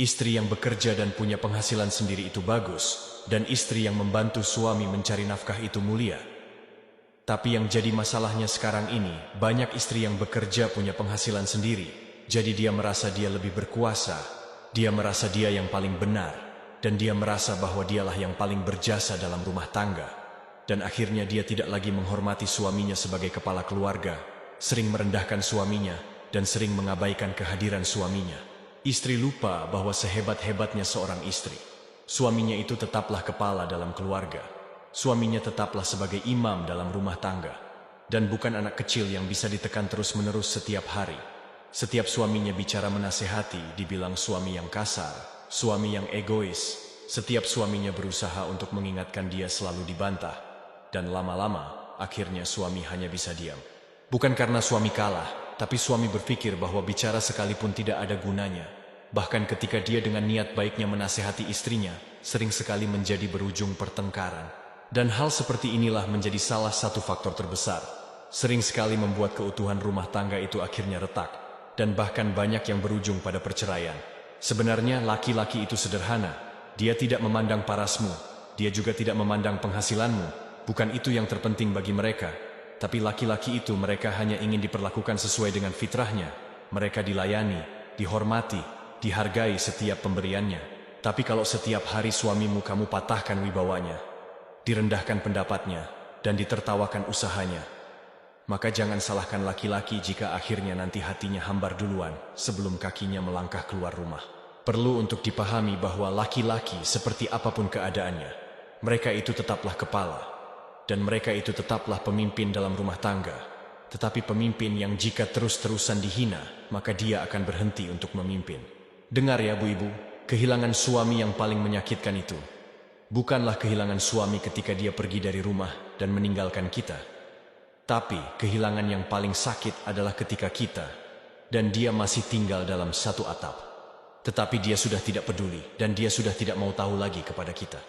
Istri yang bekerja dan punya penghasilan sendiri itu bagus, dan istri yang membantu suami mencari nafkah itu mulia. Tapi yang jadi masalahnya sekarang ini, banyak istri yang bekerja punya penghasilan sendiri, jadi dia merasa dia lebih berkuasa, dia merasa dia yang paling benar, dan dia merasa bahwa dialah yang paling berjasa dalam rumah tangga. Dan akhirnya dia tidak lagi menghormati suaminya sebagai kepala keluarga, sering merendahkan suaminya, dan sering mengabaikan kehadiran suaminya. Istri lupa bahwa sehebat-hebatnya seorang istri, suaminya itu tetaplah kepala dalam keluarga. Suaminya tetaplah sebagai imam dalam rumah tangga, dan bukan anak kecil yang bisa ditekan terus-menerus setiap hari. Setiap suaminya bicara menasehati, dibilang suami yang kasar, suami yang egois. Setiap suaminya berusaha untuk mengingatkan dia selalu dibantah, dan lama-lama akhirnya suami hanya bisa diam. Bukan karena suami kalah, tapi suami berpikir bahwa bicara sekalipun tidak ada gunanya. Bahkan ketika dia dengan niat baiknya menasehati istrinya, sering sekali menjadi berujung pertengkaran. Dan hal seperti inilah menjadi salah satu faktor terbesar. Sering sekali membuat keutuhan rumah tangga itu akhirnya retak, dan bahkan banyak yang berujung pada perceraian. Sebenarnya laki-laki itu sederhana. Dia tidak memandang parasmu, dia juga tidak memandang penghasilanmu. Bukan itu yang terpenting bagi mereka. Tapi laki-laki itu mereka hanya ingin diperlakukan sesuai dengan fitrahnya. Mereka dilayani, dihormati, dihargai setiap pemberiannya. Tapi kalau setiap hari suamimu kamu patahkan wibawanya, direndahkan pendapatnya, dan ditertawakan usahanya, maka jangan salahkan laki-laki jika akhirnya nanti hatinya hambar duluan sebelum kakinya melangkah keluar rumah. Perlu untuk dipahami bahwa laki-laki seperti apapun keadaannya, mereka itu tetaplah kepala, dan mereka itu tetaplah pemimpin dalam rumah tangga. Tetapi pemimpin yang jika terus-terusan dihina, maka dia akan berhenti untuk memimpin. Dengar ya bu ibu, kehilangan suami yang paling menyakitkan itu bukanlah kehilangan suami ketika dia pergi dari rumah dan meninggalkan kita. Tapi kehilangan yang paling sakit adalah ketika kita dan dia masih tinggal dalam satu atap. Tetapi dia sudah tidak peduli dan dia sudah tidak mau tahu lagi kepada kita.